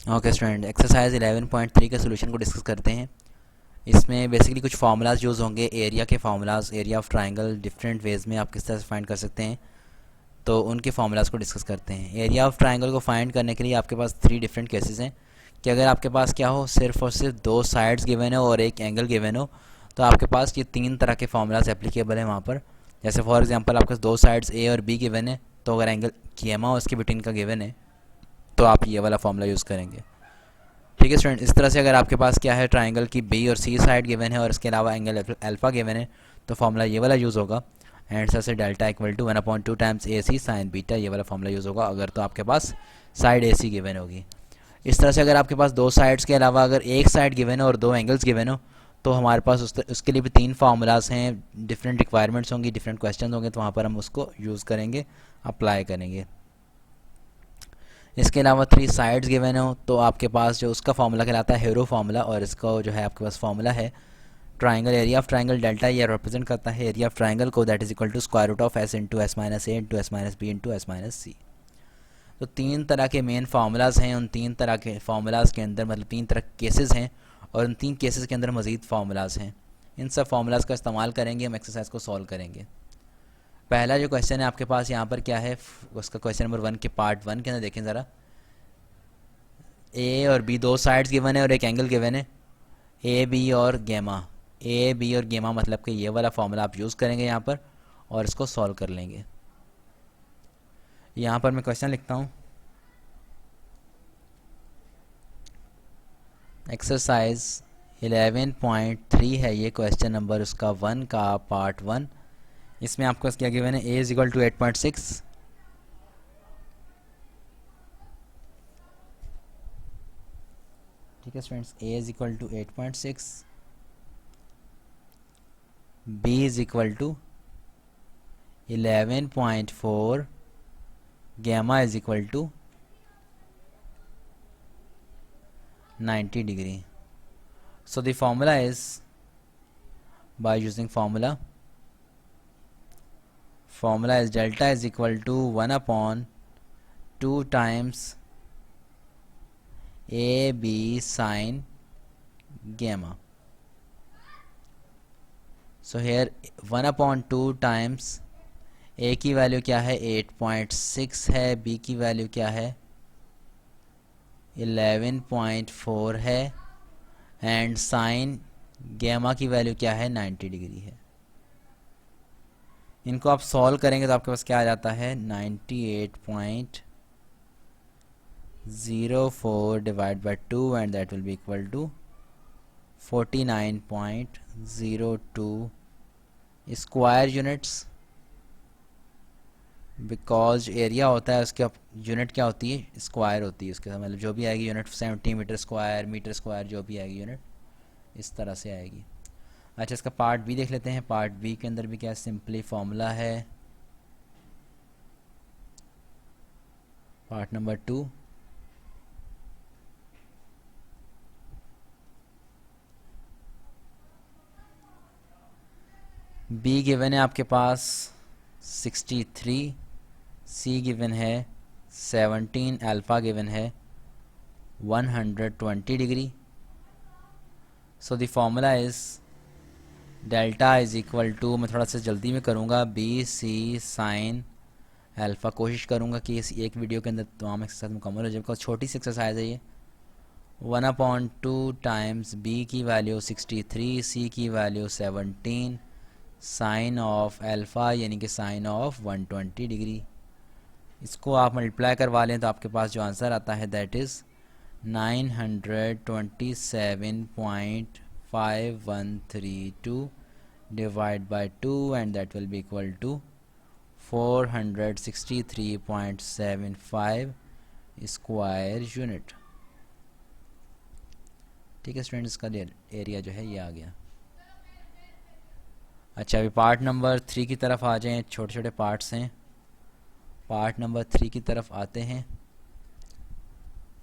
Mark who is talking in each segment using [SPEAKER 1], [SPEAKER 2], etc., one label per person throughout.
[SPEAKER 1] Okay student, exercise 11.3 के solution को discuss करते हैं। इसमें बेसिकली कुछ फार्मूलाज यूज़ होंगे, एरिया के formulas, area of triangle different ways में आप किस तरह से फाइंड कर सकते हैं, तो उनके फार्मूलाज को डिस्कस करते हैं। एरिया ऑफ ट्राइंगल को फाइंड करने के लिए आपके पास 3 डिफरेंट केसेस हैं कि अगर आपके पास क्या हो, सिर्फ और सिर्फ 2 साइड्स गिवन हो और एक एंगल गिवन हो, तो आपके पास ये 3 तरह के फार्मूलाज एप्लीकेबल हैं वहाँ पर। जैसे फॉर एग्जांपल आपके पास 2 साइड्स ए और बी गिवन है, तो अगर एंगल गेमा उसके बिटवीन का गिवन है तो आप ये वाला फार्मूला यूज़ करेंगे। ठीक है स्टूडेंट, इस तरह से अगर आपके पास क्या है, ट्राइंगल की बी और सी साइड गिवन है और इसके अलावा एंगल अल्फा गिवन है, तो फार्मूला ये वाला यूज़ होगा। एंड सर से delta equal to 1/2 times a c sine beta, ये वाला फार्मूला यूज़ होगा अगर तो आपके पास साइड ए सी गिवन होगी। इस तरह से अगर आपके पास 2 साइड्स के अलावा अगर एक साइड गिवन हो और 2 एंगल्स गिवन हो, तो हमारे पास उसके लिए भी 3 फार्मूलाज हैं। डिफरेंट रिक्वायरमेंट्स होंगी, डिफरेंट क्वेश्चन होंगे, तो वहाँ पर हम उसको यूज़ करेंगे, अप्लाई करेंगे। इसके अलावा 3 साइड्स गिवन हो तो आपके पास जो उसका फार्मूला कहलाता है हेरो फार्मूला, और इसका जो है आपके पास फार्मूला है triangle area of triangle delta, ये रिप्रेजेंट करता है एरिया ऑफ ट्राइंगल को, that is equal to square root of S into S minus A into S minus B into S minus C. तो 3 तरह के मेन फार्मूलाज हैं। उन 3 तरह के फार्मूलाज के अंदर मतलब 3 तरह के केसेस हैं, और उन 3 केसेस के अंदर मज़ीद फार्मूलाज हैं। इन सब फार्मूलाज का इस्तेमाल करेंगे, हम एक्सरसाइज को सॉल्व करेंगे। पहला जो क्वेश्चन है आपके पास यहाँ पर क्या है, उसका क्वेश्चन नंबर 1 के पार्ट 1 के अंदर देखें ज़रा। ए और बी 2 साइड्स गिवन है और एक एंगल गिवन है, ए बी और गेमा। ए बी और गेमा मतलब कि ये वाला फार्मूला आप यूज़ करेंगे यहाँ पर और इसको सॉल्व कर लेंगे। यहाँ पर मैं क्वेश्चन लिखता हूँ, एक्सरसाइज 11.3 है ये क्वेश्चन नंबर उसका 1 का पार्ट 1। इसमें आपको क्या गिवन है, ए इज इक्वल टू 8.6, ठीक है students, a is equal to 8.6, b is equal to 11.4, gamma is equal to 90 degree. So the formula is, by using formula is delta is equal to 1 upon 2 times a b sine gamma. So here 1 upon 2 times a की value क्या है 8.6 है, b की value क्या है 11.4 है, and sine gamma की value क्या है 90 डिग्री है। इनको आप सॉल्व करेंगे तो आपके पास क्या आ जाता है 98.04 divide by 2 and that will be equal to 49.02 square units. Because area होता है उसके यूनिट क्या होती है, स्क्वायर होती है उसके, मतलब जो भी आएगी unit centimetre square, metre square, जो भी आएगी यूनिट इस तरह से आएगी। अच्छा, इसका पार्ट बी देख लेते हैं। पार्ट बी के अंदर भी क्या सिंपली फॉर्मूला है, पार्ट नंबर 2, बी गिवन है आपके पास 63, सी गिवन है 17, अल्फ़ा गिवन है 120 degree. So the formula is delta is equal to, मैं थोड़ा सा जल्दी में करूँगा, बी सी साइन अल्फ़ा। कोशिश करूँगा कि इस एक वीडियो के अंदर तमाम एक्सरसाइज मुकम्मल हो जाए, बिकॉज छोटी सी एक्सरसाइज है ये। 1/2 टाइम्स बी की वैल्यू 63, सी की वैल्यू 17, साइन ऑफ अल्फ़ा यानी कि साइन ऑफ 120 डिग्री। इसको आप मल्टीप्लाई करवा लें तो आपके पास जो आंसर आता है that is 927.5132 divide by 2 and that will be equal to 463.75 square unit. ठीक है स्टूडेंट, इसका एरिया जो है ये आ गया। अच्छा, अभी पार्ट नंबर 3 की तरफ आ जाएं। छोटे छोटे पार्ट्स हैं, पार्ट नंबर 3 की तरफ आते हैं।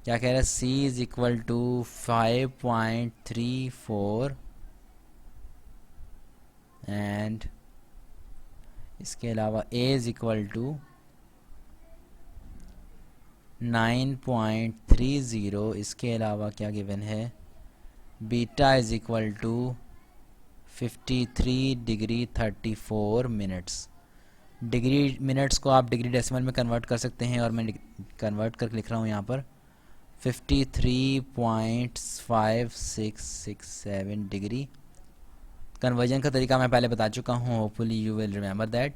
[SPEAKER 1] क्या कह रहा है, c is equal to 5.34 and इसके अलावा a इज इक्वल टू 9.30, इसके अलावा क्या गिवन है, beta is equal to 53 degree 34 minutes. Degree minutes को आप डिग्री डेसिमल में कन्वर्ट कर सकते हैं, और मैं कन्वर्ट करके लिख रहा हूँ यहाँ पर 53.5667 डिग्री। कन्वर्जन का तरीका मैं पहले बता चुका हूँ, hopefully you will remember that,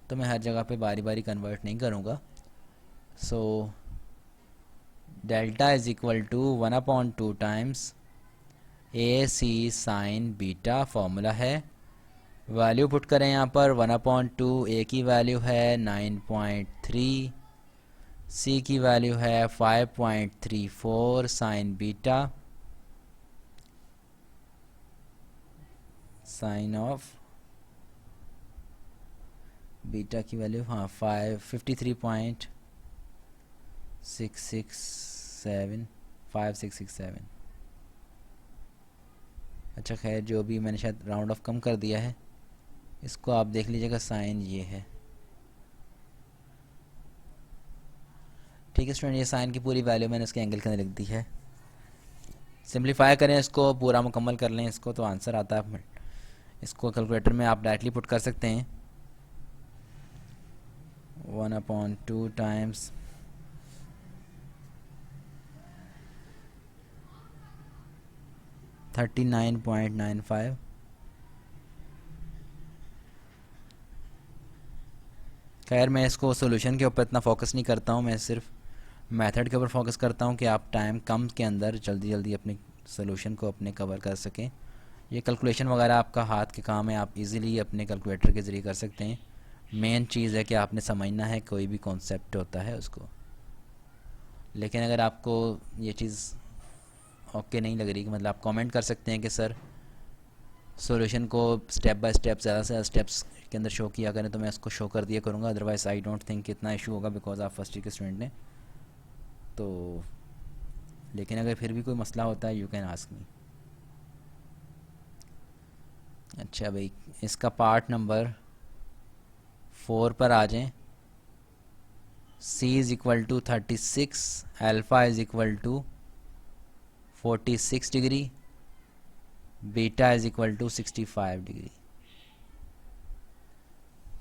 [SPEAKER 1] तो मैं हर जगह पे बारी बारी कन्वर्ट नहीं करूँगा। So delta is equal to 1/2 times AC sine beta, formula है। वैल्यू पुट करें यहाँ पर 1/2, A की वैल्यू है 9.3, C की वैल्यू है 5.34 sine beta, sine of beta की वैल्यू 53.667 अच्छा खैर, जो भी मैंने शायद राउंड ऑफ कम कर दिया है, इसको आप देख लीजिएगा, साइन ये है। ठीक है स्टूडेंट, ये साइन की पूरी वैल्यू मैंने इसके एंगल के अंदर लिख दी है। सिंप्लीफाई करें इसको, पूरा मुकम्मल कर लें इसको, तो आंसर आता है। इसको कैलकुलेटर में आप डायरेक्टली पुट कर सकते हैं। 1/2 टाइम्स 39.95, खैर मैं इसको सोल्यूशन के ऊपर इतना फोकस नहीं करता हूँ, मैं सिर्फ मेथड के ऊपर फोकस करता हूँ कि आप टाइम कम के अंदर जल्दी जल्दी अपने सोल्यूशन को अपने कवर कर सकें। ये कैलकुलेशन वगैरह आपका हाथ के काम है, आप इजीली अपने कैलकुलेटर के ज़रिए कर सकते हैं। मेन चीज़ है कि आपने समझना है, कोई भी कॉन्सेप्ट होता है उसको। लेकिन अगर आपको ये चीज़ ओके नहीं लग रही, कि मतलब आप कमेंट कर सकते हैं कि सर सॉल्यूशन को स्टेप बाय स्टेप ज़्यादा से ज़्यादा स्टेप्स के अंदर शो किया करें, तो मैं उसको शो कर दिया करूँगा। अदरवाइज़ आई डोंट थिंक इतना इशू होगा, बिकॉज आप फर्स्ट ईयर के स्टूडेंट हैं तो। लेकिन अगर फिर भी कोई मसला होता है, यू कैन आस्क मी। अच्छा भाई, इसका पार्ट नंबर 4 पर आ जाएं। C is equal to 36, alpha is equal to 46 degree, beta is equal to 65 degree.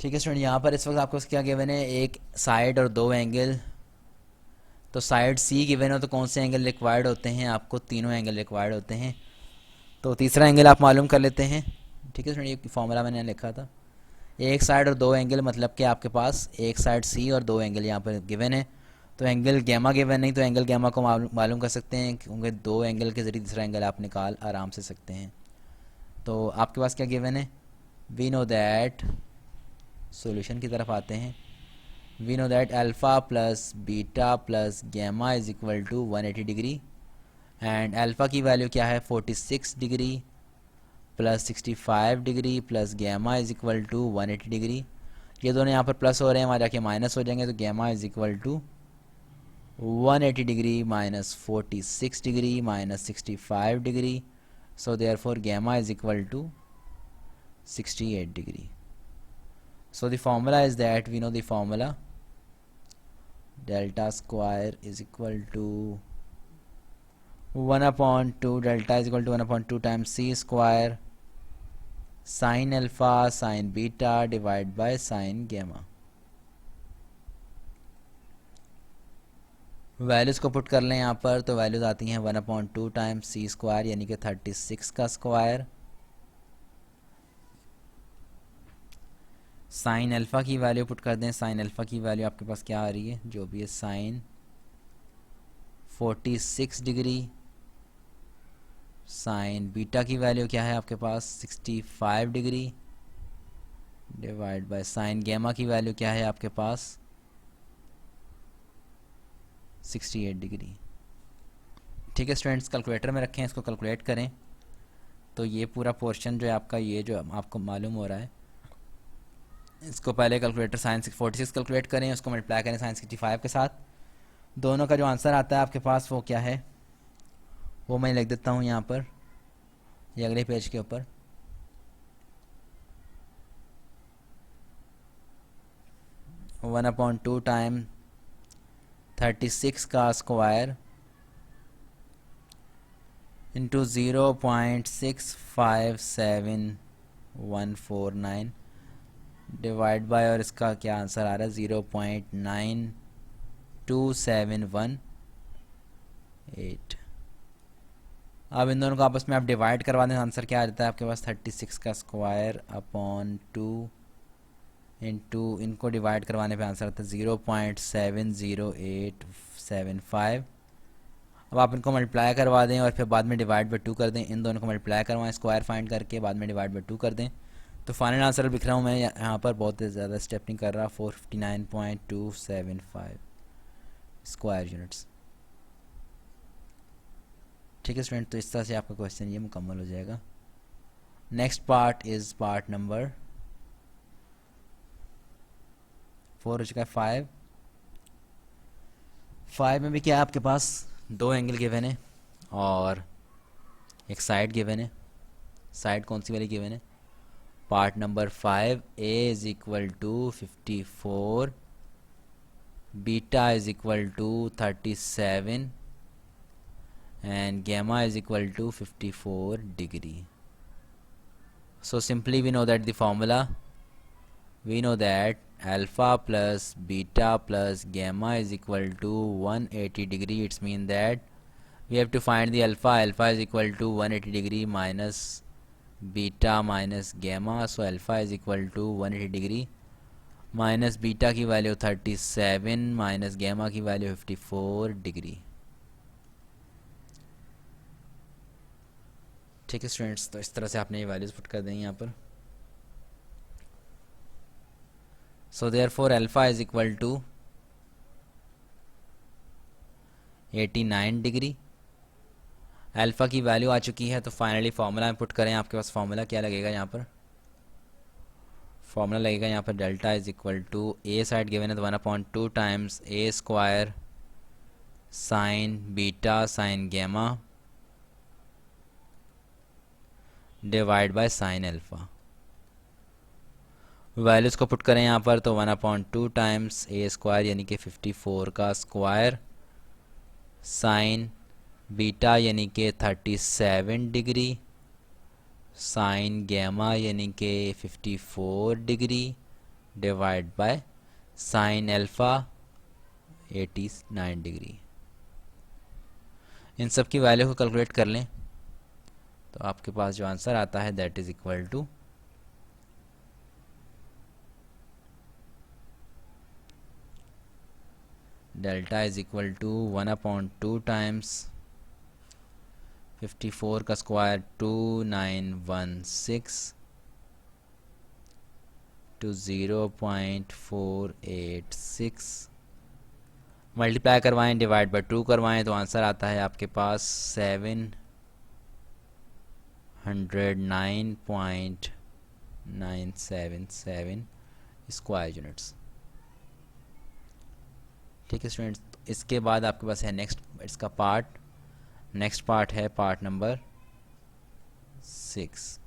[SPEAKER 1] ठीक है स्टूडेंट, यहाँ पर इस वक्त आपको क्या गिवन है, एक साइड और दो एंगल। तो साइड C गिवन हो तो कौन से एंगल रिक्वायर्ड होते हैं, आपको तीनों एंगल रिक्वायर्ड होते हैं। तो तीसरा एंगल आप मालूम कर लेते हैं। ठीक है स्टूडेंट, ये फॉर्मूला मैंने लिखा था, एक साइड और दो एंगल, मतलब कि आपके पास एक साइड C और दो एंगल यहाँ पर गिवन है। तो एंगल गैमा गिवन नहीं, तो एंगल गैमा को मालूम कर सकते हैं, क्योंकि दो एंगल के ज़रिए तीसरा एंगल आप निकाल आराम से सकते हैं। तो आपके पास क्या गिवन है, वी नो दैट, सॉल्यूशन की तरफ आते हैं। We know that alpha plus beta plus gamma is equal to 180 degree, and alpha की वैल्यू क्या है 46 degree plus 65 degree plus gamma is equal to 180 degree. ये दोनों यहाँ पर प्लस हो रहे हैं, वहाँ जाके माइनस हो जाएंगे, तो gamma is equal to 180 degree minus 46 degree minus 65 degree. So therefore gamma is equal to 68 degree. So the formula is that we know the formula, delta square is equal to 1/2, delta is equal to 1/2 times C square sin alpha sin beta divided by sin gamma। Values को put कर लें यहाँ पर, तो values आती हैं 1/2 times C square, यानी कि 36 का स्क्वायर, साइन अल्फ़ा की वैल्यू पुट कर दें। साइन अल्फ़ा की वैल्यू आपके पास क्या आ रही है, जो भी है, साइन 46 डिग्री, साइन बीटा की वैल्यू क्या है आपके पास 65 degree, divide by sine gamma की वैल्यू क्या है आपके पास 68 डिग्री। ठीक है स्टूडेंट्स, कैलकुलेटर में रखें, इसको कैलकुलेट करें। तो ये पूरा पोर्शन जो है आपका, ये जो आपको मालूम हो रहा है, इसको पहले कैलकुलेटर साइन 46 कैलकुलेट करें, उसको मल्टीप्लाई करें साइन 65 के साथ। दोनों का जो आंसर आता है आपके पास वो क्या है, वो मैं लिख देता हूँ यहाँ पर, ये अगले पेज के ऊपर। वन अपॉन टू टाइम 36 का स्क्वायर इंटू 0.657149 डिवाइड बाय, और इसका क्या आंसर आ रहा है 0.9271 अब इन दोनों को आपस में आप डिवाइड करवा दें, आंसर क्या आ जाता है आपके पास 36 का स्क्वायर अपॉन 2 इंटू इनको डिवाइड करवाने पे आंसर आता है 0.70875। अब आप इनको मल्टीप्लाई करवा दें और फिर बाद में डिवाइड बाई 2 कर दें, इन दोनों को मल्टीप्लाई करवाएं स्क्वायर फाइंड करके, बाद में डिवाइड बाई 2 कर दें। तो फाइनल आंसर लिख रहा हूँ मैं यहाँ पर, बहुत ज़्यादा स्टेप नहीं कर रहा, 459.275 स्क्वायर यूनिट्स। ठीक है स्टूडेंट, तो इस तरह से आपका क्वेश्चन ये मुकम्मल हो जाएगा। Next part is part number 4 हो चुका है। 5 में भी क्या है आपके पास, दो एंगल गिवन है और एक साइड गिवन है। साइड कौन सी वाली गिवन है, part number 5, a is equal to 54, beta is equal to 37 and gamma is equal to 54 degree. So simply we know that the formula, we know that alpha plus beta plus gamma is equal to 180 degree. It's mean that we have to find the alpha. Alpha is equal to 180 degree minus beta minus gamma. So alpha is equal to 180 degree minus beta की value 37 minus gamma की value 54 degree. ठीक है students, तो इस तरह से आपने ये वैल्यूज पुट कर देंगे यहाँ पर। So therefore alpha is equal to 89 degree. Alpha की वैल्यू आ चुकी है, तो फाइनली फार्मूला में पुट करें। आपके पास फार्मूला क्या लगेगा यहाँ पर, फार्मूला लगेगा यहाँ पर delta is equal to, a side given है तो 1/2 times A square sine beta sine gamma divide by sine alpha. Values को पुट करें यहाँ पर, तो 1/2 टाइम्स ए स्क्वायर यानी कि 54 का स्क्वायर साइन बीटा यानी कि 37 डिग्री साइन गैमा यानी कि 54 degree divide by sine alpha 89 degree. इन सब की वैल्यू को कैलकुलेट कर लें तो आपके पास जो आंसर आता है that is equal to delta is equal to 1/2 times 54 का स्क्वायर 2916 टू 0.486 मल्टीप्लाई करवाएं डिवाइड बाय 2 करवाएं तो आंसर आता है आपके पास 709.977 स्क्वायर यूनिट्स। ठीक है स्टूडेंट्स, इसके बाद आपके पास है नेक्स्ट इसका पार्ट, नेक्स्ट पार्ट है part number 6।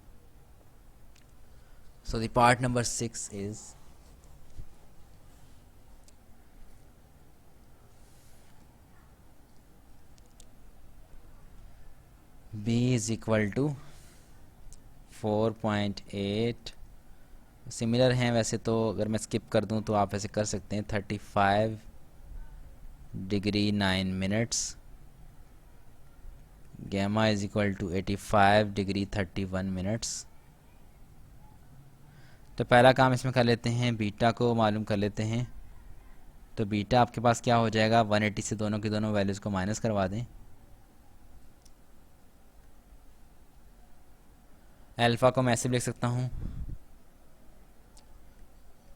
[SPEAKER 1] So the part number 6 is b is equal to 4.8। Similar हैं वैसे तो, अगर मैं स्किप कर दूं तो आप ऐसे कर सकते हैं 35 degree 9 minutes, gamma is equal to 85 degree 31 minutes. तो पहला काम इसमें कर लेते हैं, बीटा को मालूम कर लेते हैं। तो बीटा आपके पास क्या हो जाएगा, 180 से दोनों की दोनों वैल्यूज़ को माइनस करवा दें। अल्फ़ा को मैं ऐसे लिख सकता हूँ,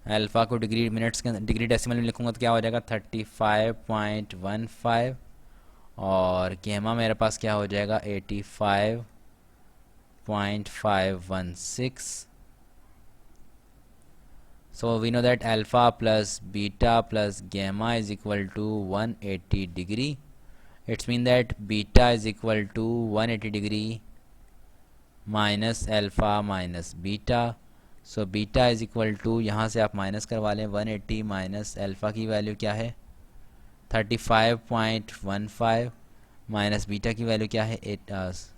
[SPEAKER 1] अल्फ़ा को डिग्री मिनट्स के डिग्री डेसिमल में लिखूँगा तो क्या हो जाएगा 35.15 और गैमा मेरे पास क्या हो जाएगा 85.516। So we know that alpha plus beta plus gamma is equal to 180 degree. It's mean that beta is equal to 180 degree minus alpha minus beta. So beta is equal to, यहाँ से आप minus करवा लें 180 minus alpha की value क्या है 35.15 minus beta की value क्या है 8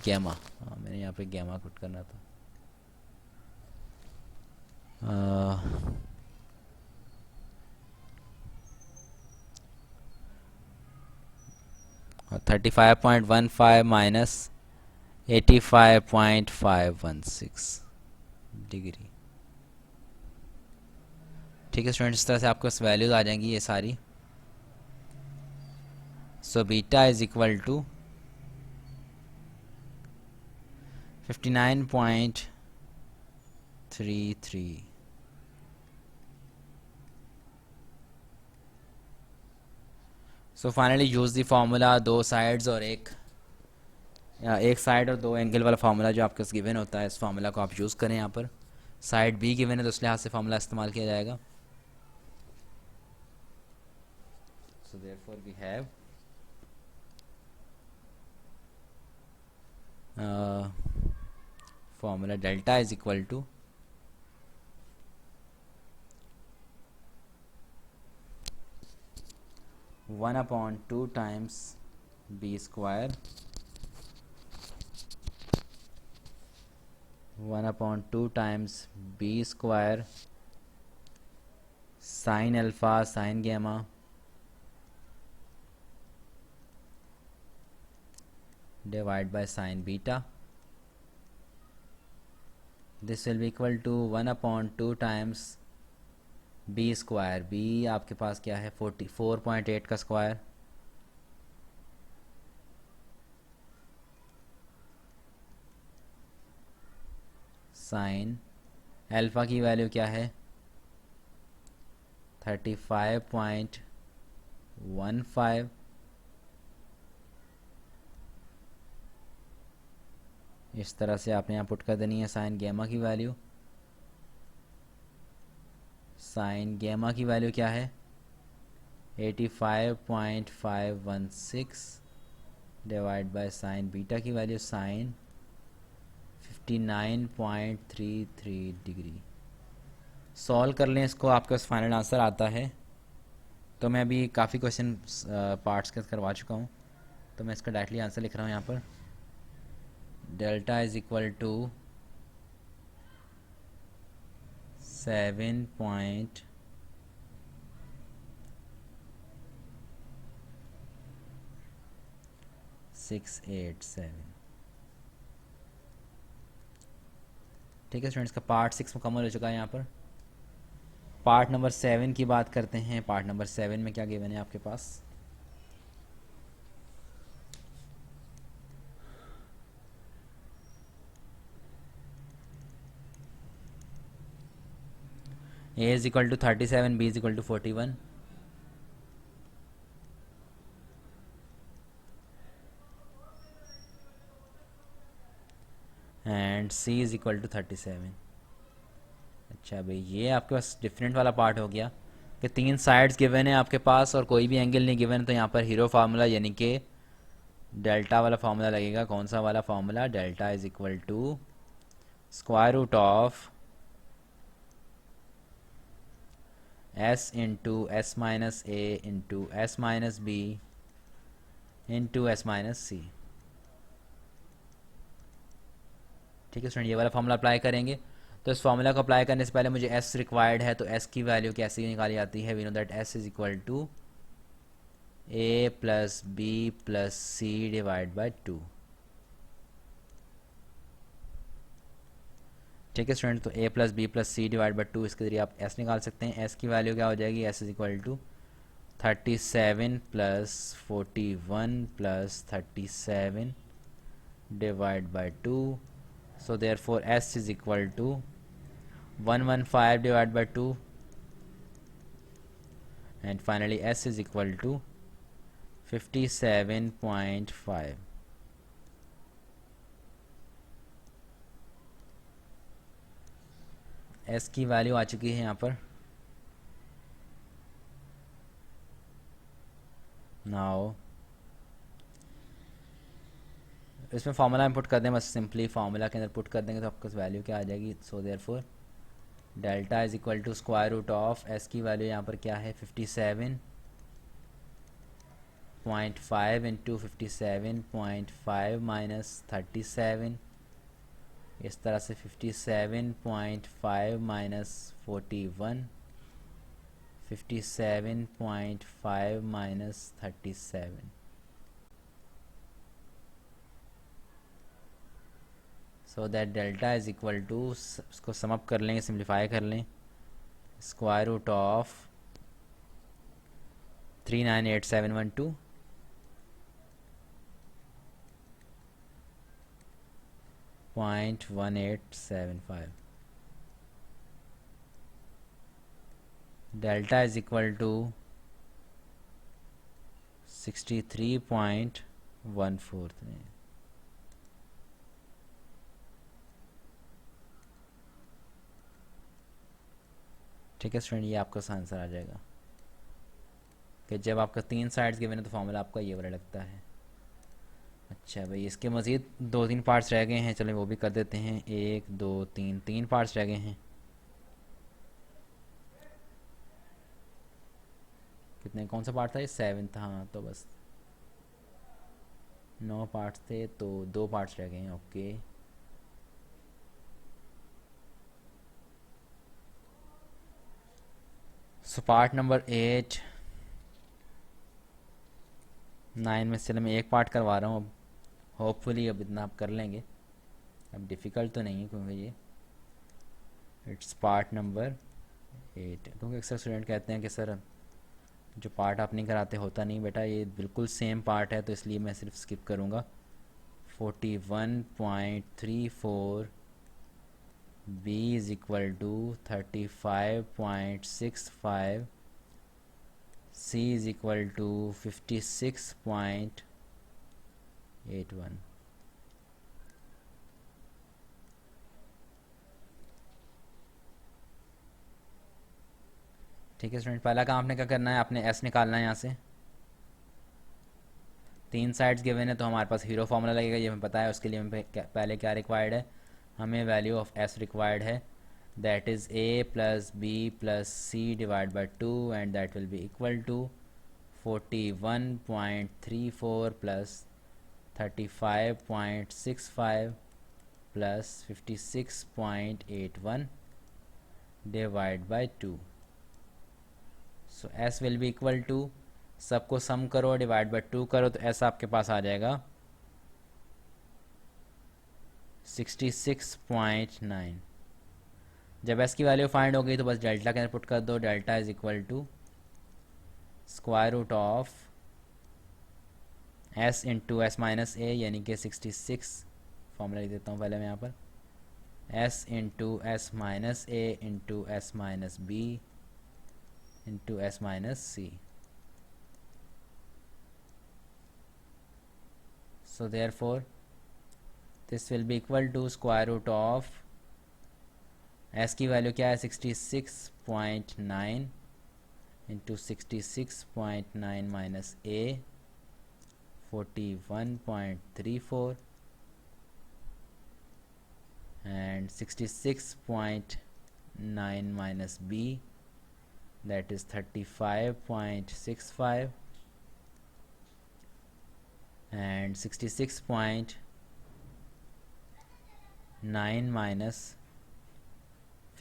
[SPEAKER 1] गैमा। मैंने यहाँ पे गैमा पुट करना था। 35.15 माइनस 85.516 डिग्री। ठीक है स्टूडेंट्स, इस तरह से आपके पास वैल्यूज आ जाएंगी ये सारी। So beta is equal to 59.33। So finally use the formula, दो साइड्स और एक साइड और दो एंगल वाला फार्मूला जो आपके पास गिवन होता है, इस फार्मूला को आप यूज़ करें। यहाँ पर साइड बी गिवन है तो उस लिहाज से फार्मूला इस्तेमाल किया जाएगा। So therefore we have formula delta is equal to 1/2 times b square 1/2 times b square sine alpha sine gamma divide by sine beta. This will be equal to 1/2 times b square. B आपके पास क्या है 44.8 का square sine alpha की value क्या है 35.15 इस तरह से आपने यहाँ पुट कर देनी है। साइन गैमा की वैल्यू क्या है 85.516 डिवाइड बाय साइन बीटा की वैल्यू साइन 59.33 डिग्री। सॉल्व कर लें इसको, आपके पास फाइनल आंसर आता है। तो मैं अभी काफ़ी क्वेश्चन पार्ट्स के करवा चुका हूँ, तो मैं इसका डायरेक्टली आंसर लिख रहा हूँ यहाँ पर। Delta is equal to 7.687। ठीक है स्टूडेंट्स, का पार्ट 6 मुकम्मल हो चुका है। यहाँ पर पार्ट नंबर 7 की बात करते हैं। पार्ट नंबर 7 में क्या गिवन है आपके पास। A is equal to 37, B is equal to 41 and C is equal to 37। अच्छा भाई, ये आपके पास डिफरेंट वाला पार्ट हो गया कि 3 साइड्स गिवन है आपके पास और कोई भी एंगल नहीं गिवन, तो यहाँ पर हीरो फार्मूला यानी कि डेल्टा वाला फार्मूला लगेगा। कौन सा वाला formula, delta is equal to square root of S into S minus A into S minus B into S minus C. ठीक है स्टूडेंट, ये वाला फार्मूला अप्लाई करेंगे। तो इस फार्मूला को अप्लाई करने से पहले मुझे एस रिक्वायर्ड है, तो एस की वैल्यू कैसे निकाली जाती है। We know that S is equal to A plus B plus C divide by 2। ठीक है स्टूडेंट, तो A plus B plus C divide by 2, इसके जरिए आप एस निकाल सकते हैं। एस की वैल्यू क्या हो जाएगी, s is equal to 37 plus 41 plus 37 divide by 2। So therefore s is equal to 115 divide by 2 and finally s is equal to 57.5। S की वैल्यू आ चुकी है यहाँ पर। नाउ इसमें फार्मूला हम पुट कर दें, बस सिंपली फार्मूला के अंदर पुट कर देंगे तो आपको वैल्यू क्या आ जाएगी। So therefore delta is equal to square root of s की वैल्यू यहाँ पर क्या है 57 57.5 इंटू 57.5 माइनस 37, इस तरह से 57.5 minus 41, 57.5 minus 37। So that delta is equal to, इसको समअप कर लेंगे, सिंप्लीफाई कर लें, स्क्वायर रूट ऑफ 398712 0.1875, डेल्टा इज इक्वल टू 63.14। ठीक है स्टूडेंट, ये आपका आंसर आ जाएगा कि जब आपका 3 साइड्स गिवन है तो फॉर्मूला आपका ये वाला लगता है। अच्छा भाई, इसके मज़ीद 2-3 पार्ट्स रह गए हैं, चलो वो भी कर देते हैं। 1 2 3, 3 पार्ट्स रह गए हैं। कितने, कौन सा पार्ट था ये? 7 था। हाँ, तो बस 9 पार्ट्स थे, तो 2 पार्ट्स रह गए हैं। ओके, सो पार्ट नंबर 8 9 में से चलो मैं एक पार्ट करवा रहा हूँ। अब होपफुली अब इतना आप कर लेंगे, अब डिफ़िकल्ट तो नहीं है क्योंकि ये इट्स पार्ट नंबर 8। क्योंकि अक्सर स्टूडेंट कहते हैं कि सर जो पार्ट आप नहीं कराते होता नहीं। बेटा ये बिल्कुल सेम पार्ट है, तो इसलिए मैं सिर्फ स्किप करूँगा। 41.34 b is equal to 35.65, c is equal to 56.81। ठीक है स्टूडेंट, पहला काम आपने क्या करना है, आपने s निकालना है यहाँ से। 3 साइड्स गिवन है तो हमारे पास हीरो फार्मूला लगेगा, ये हमें पता है। उसके लिए हमें पहले क्या रिक्वायर्ड है, हमें वैल्यू ऑफ s रिक्वायर्ड है, that is a plus b plus c divide by 2, and that will be equal to 41.34 plus 35.65 plus 56.81 divide by 2। So s will be equal to, सबको सम करो, divide by 2 करो, तो s आपके पास आ जाएगा 66.9। जब s की value find हो गई तो बस डेल्टा के अंदर पुट कर दो। Delta is equal to square root of s into S minus A, यानी कि 66, फॉर्मूला लिख देता हूँ पहले मैं यहाँ पर, s into S minus A into S minus B into S minus c. So therefore this will be equal to square root of s की वैल्यू क्या है, 66.9 into 66.9 minus a 41.34 and 66.9 minus b, that is 35.65 and 66.9 minus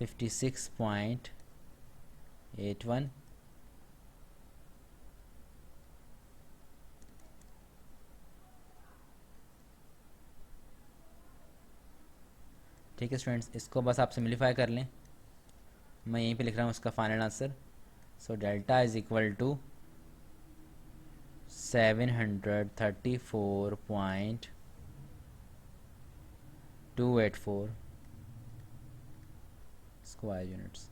[SPEAKER 1] 56.81। ठीक है students, इसको बस आप simplify कर लें। मैं यहीं पे लिख रहा हूँ उसका final answer. So delta is equal to 734.284 square units.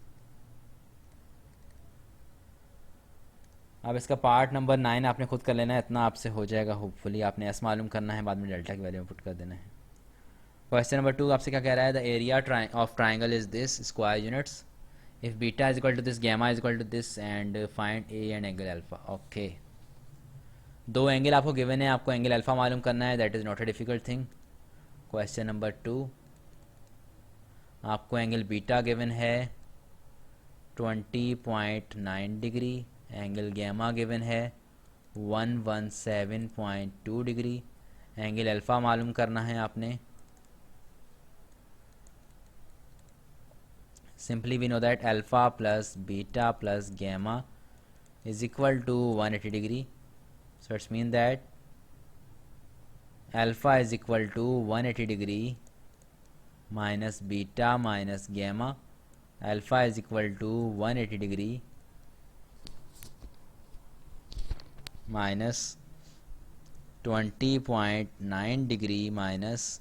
[SPEAKER 1] अब इसका पार्ट नंबर 9 आपने खुद कर लेना है, इतना आपसे हो जाएगा होपफुली। आपने एस मालूम करना है, बाद में डेल्टा की वैल्यू पुट कर देना है। क्वेश्चन नंबर 2 आपसे क्या कह रहा है, the area of triangle is this square units if beta is equal to this, gamma is equal to this, and find a and angle alpha. Okay, 2 angle आपको given है, आपको एंगल अल्फा मालूम करना है, that is not a difficult thing. Question number 2, आपको angle beta given है 20.9 degree, angle gamma given है 117.2 degree. Angle alpha मालूम करना है आपने। Simply we know that alpha plus beta plus gamma is equal to 180 degree. So it's mean that alpha is equal to 180 degree minus beta minus gamma. Alpha is equal to 180 degree minus 20.9 degree minus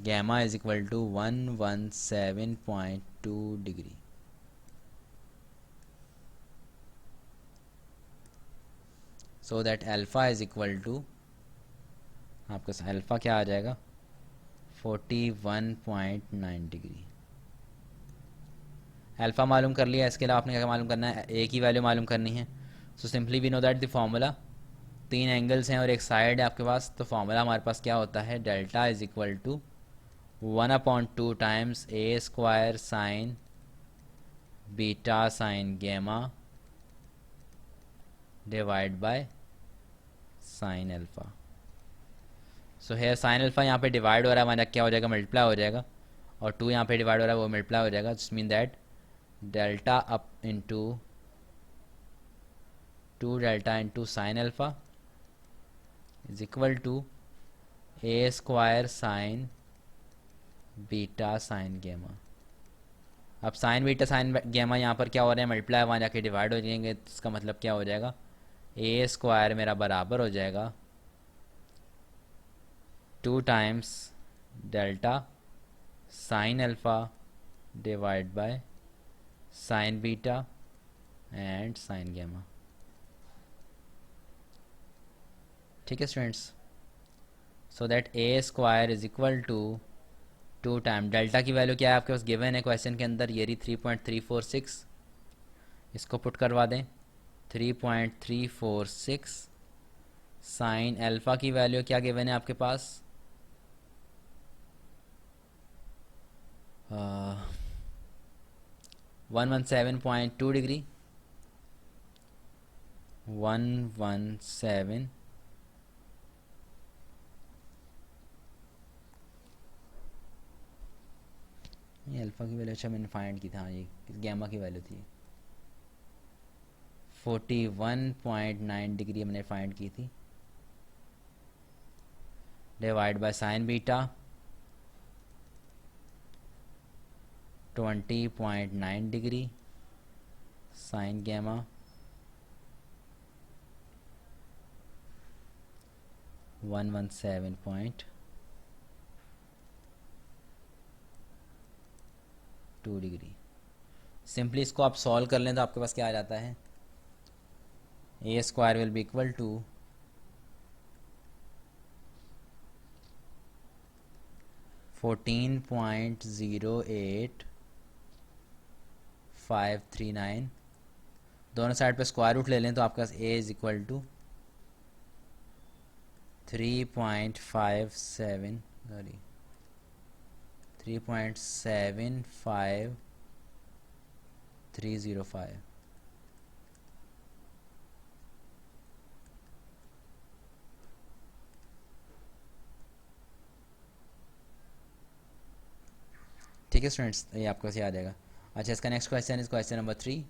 [SPEAKER 1] gamma is equal to 117.2 degree. So that alpha is equal to, आपका alpha क्या आ जाएगा, 41.9 degree. Alpha मालूम कर लिया, इसके अलावा आपने क्या मालूम करना है, ए की वैल्यू मालूम करनी है। So simply we know that the formula, 3 angles हैं और एक साइड है आपके पास, तो फार्मूला हमारे पास क्या होता है, delta is equal to 1/2 times A square sine beta sine gamma divide by sine alpha. So है साइन अल्फ़ा यहाँ पे डिवाइड हो रहा है, हमारा क्या हो जाएगा, मल्टीप्लाई हो जाएगा, और 2 यहाँ पे डिवाइड हो रहा है, वो मल्टीप्लाई हो जाएगा। जिस mean that delta up into 2 delta into sine alpha is equal to a square sine beta sine gamma. अब साइन बीटा साइन गैमा यहाँ पर क्या हो रहे हैं, मल्टीप्लाई, वहाँ जाके डिवाइड हो जाएंगे, तो इसका मतलब क्या हो जाएगा, ए स्क्वायर मेरा बराबर हो जाएगा 2 times delta sine alpha divide by sine beta and sine gamma. ठीक है students, so that a square is equal to 2 time delta की वैल्यू क्या है आपके पास गिवन है क्वेश्चन के अंदर, ये 3.346, इसको पुट करवा दें, 3.346 साइन अल्फ़ा की वैल्यू क्या गिवन है आपके पास, 117.2 डिग्री, 117, ये अल्फ़ा की वैल्यू, अच्छा मैंने फाइंड की था, ये गैमा की वैल्यू थी, 41.9 डिग्री मैंने फाइंड की थी, divide by sine beta 20.9 degree sine gamma 117.2 degree. Simply इसको आप सॉल्व कर लें तो आपके पास क्या आ जाता है, A square will be equal to 14.08539, दोनों साइड पे स्क्वायर रूट ले लें तो आपके पास A is equal to 3.57 sorry 3.75305। ठीक है स्टूडेंट्स, ये आपको कैसे आ जाएगा। अच्छा, इसका next question is question number 3,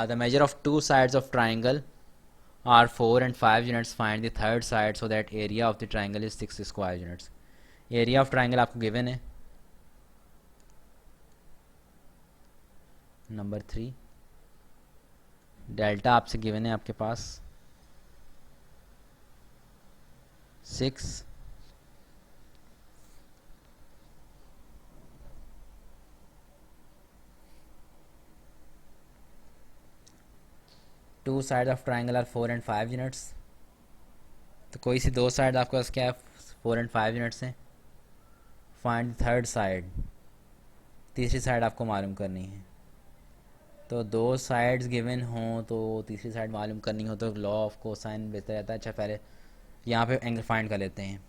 [SPEAKER 1] the measure of 2 sides of triangle are 4 and 5 units, find the third side so that area of the triangle is 6 square units। area of triangle आपको given है number 3, delta आपसे given है आपके पास 6, two side of triangle are 4 and 5 units, तो कोई सी दो side आपके पास क्या है 4 and 5 यूनिट्स हैं। फाइंड थर्ड साइड, तीसरी साइड आपको मालूम करनी है, तो दो साइड्स गिवन हों तो तीसरी साइड मालूम करनी हो तो लॉ ऑफ कोसाइन बेहतर रहता है। अच्छा, पहले यहाँ पे एंगल फाइंड कर लेते हैं,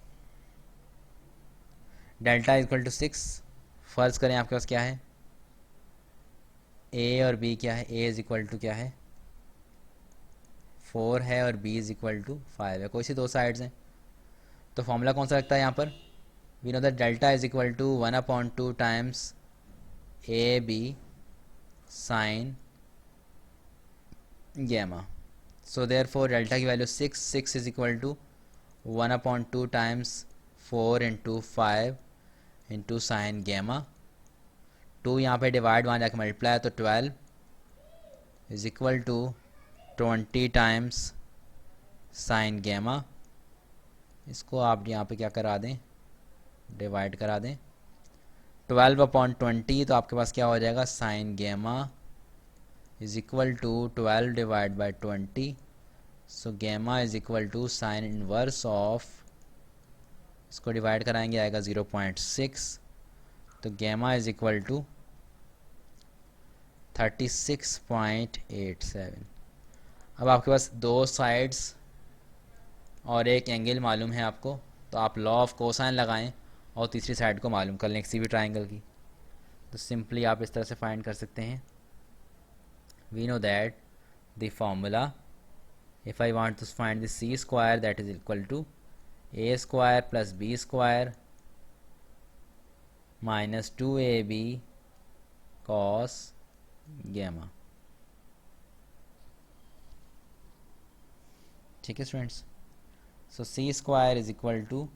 [SPEAKER 1] डेल्टा इक्वल टू 6, फ़र्ज़ करें आपके पास क्या है ए और बी क्या है, ए इज़ इक्वल टू क्या है 4 है और बी इज़ इक्वल टू 5 है, कोई सी दो साइड्स हैं। तो फॉर्मूला कौन सा लगता है यहाँ पर, we know that delta is equal to 1/2 times A B sine gamma. So therefore delta की value 6 is equal to 1/2 times 4 into 5 into sine gamma. 2 यहाँ पे डिवाइड वहाँ जाके मल्टीप्लाई, तो 12 is equal to 20 times sine gamma. इसको आप यहाँ पे क्या करा दें, डिवाइड करा दें, 12/20, तो आपके पास क्या हो जाएगा sine gamma is equal to 12 divide by 20। So gamma is equal to sine inverse of, इसको डिवाइड कराएंगे आएगा 0.6, तो गैमा इज इक्वल टू 36.87। अब आपके पास दो साइड्स और एक एंगल मालूम है आपको, तो आप लॉ ऑफ कोसाइन लगाएं और तीसरी साइड को मालूम कर लें किसी भी ट्राइंगल की। तो सिंपली आप इस तरह से फाइंड कर सकते हैं, we know that the formula, if I want to find the c square that is equal to a square plus b square minus 2ab cos gamma. ठीक है students, so c square is equal to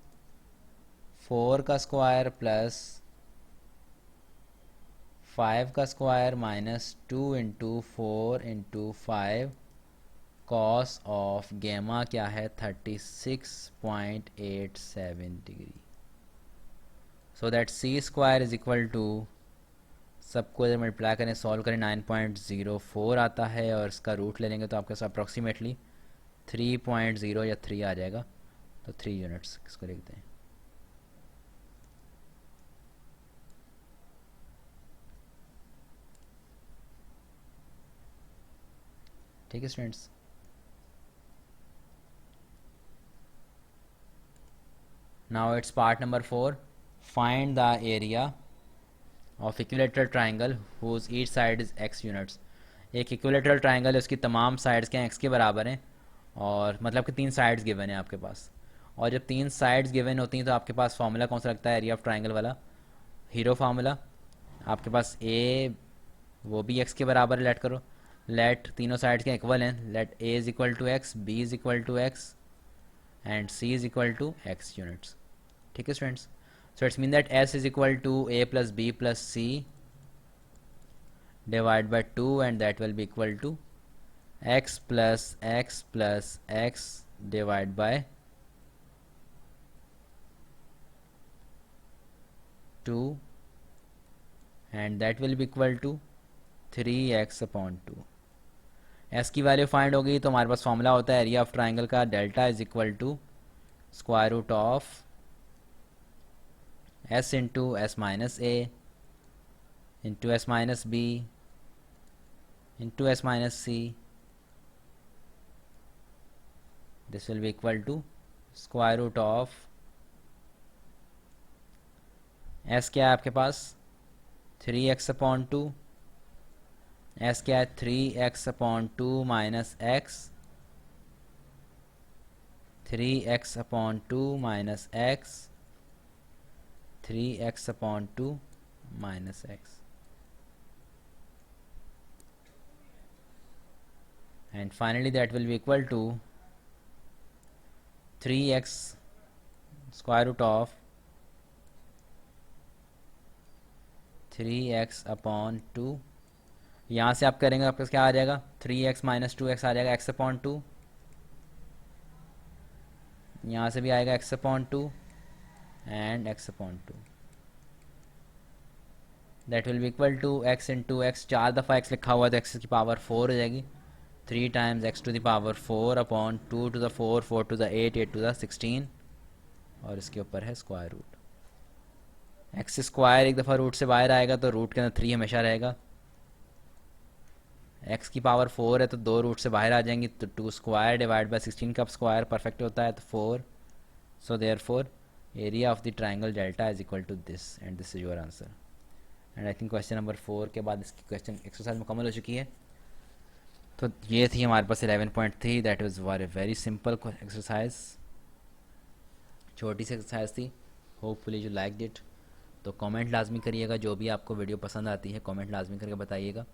[SPEAKER 1] 4 का square plus 5 का square minus 2 into 4 into 5 cos of gamma क्या है 36.87 degree. So that c square is equal to, सबको जब multiply करें solve करें 9.04 आता है, और इसका रूट ले लेंगे तो आपके पास अप्रॉक्सीमेटली 3.0 या 3 आ जाएगा। तो 3 यूनिट्स इसको लिखते हैं। ठीक है students, now it's part number 4, find the area of equilateral triangle whose each side is x units. एक इक्विलेटरल ट्राइंगल है, उसकी तमाम साइड्स क्या x के बराबर हैं, और मतलब कि 3 साइड्स गिवन है आपके पास। और जब 3 साइड्स गिवन होती हैं तो आपके पास फॉर्मूला कौन सा लगता है, एरिया ऑफ ट्राइंगल वाला हीरो फार्मूला। आपके पास ए वो भी x के बराबर है, लेट करो, लेट तीनों साइड्स के इक्वल हैं, let a is equal to x, b is equal to x and c is equal to x units. ठीक है students, so it's mean that s is equal to a plus b plus c divided by 2, and that will be equal to x plus x divided by 2, and that will be equal to 3x upon 2। s की value find हो गई तो हमारे पास formula होता है area of triangle का, delta is equal to square root of s into s minus a into s minus b into s minus c, this will be equal to square root of s क्या है आपके पास 3x upon 2, s क्या है 3x upon 2 minus x, 3x upon 2 minus x, 3x upon 2 minus x, and finally that will be equal to 3x square root of 3x upon 2। यहाँ से आप करेंगे आपके पास क्या आ जाएगा 3x माइनस 2x आ जाएगा x अपॉन 2, यहाँ से भी आएगा x upon 2 and x upon 2, that will be equal to x into x, 4 दफ़ा x लिखा हुआ है तो x की पावर 4 हो जाएगी, 3 times x to the power 4 upon 2 to the 4, 4 to the 8, 8 to the 16, और इसके ऊपर है स्क्वायर रूट। x स्क्वायर एक दफ़ा रूट से बाहर आएगा तो रूट के अंदर 3 हमेशा रहेगा, x की पावर 4 है तो 2 रूट से बाहर आ जाएंगी, तो 2 स्क्वायर डिवाइड बाई 16 का स्क्वायर परफेक्ट होता है तो 4। So therefore area of the triangle delta is equal to this, and this is your answer। And I think question number 4 के बाद इसकी क्वेश्चन एक्सरसाइज मुकम्मल हो चुकी है। तो ये थी हमारे पास 11.3, that was very simple exercise, छोटी सी एक्सरसाइज थी। Hopefully you like it. तो कमेंट लाजमी करिएगा, जो भी आपको वीडियो पसंद आती है कमेंट लाजमी करके बताइएगा।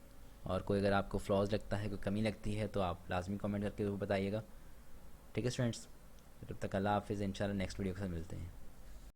[SPEAKER 1] और कोई अगर आपको फ्लॉज लगता है, कोई कमी लगती है, तो आप लाजमी कमेंट करके वो बताइएगा। ठीक है स्टूडेंट्स, तब तक अल्लाह हाफिज़, इंशाल्लाह नेक्स्ट वीडियो के साथ मिलते हैं।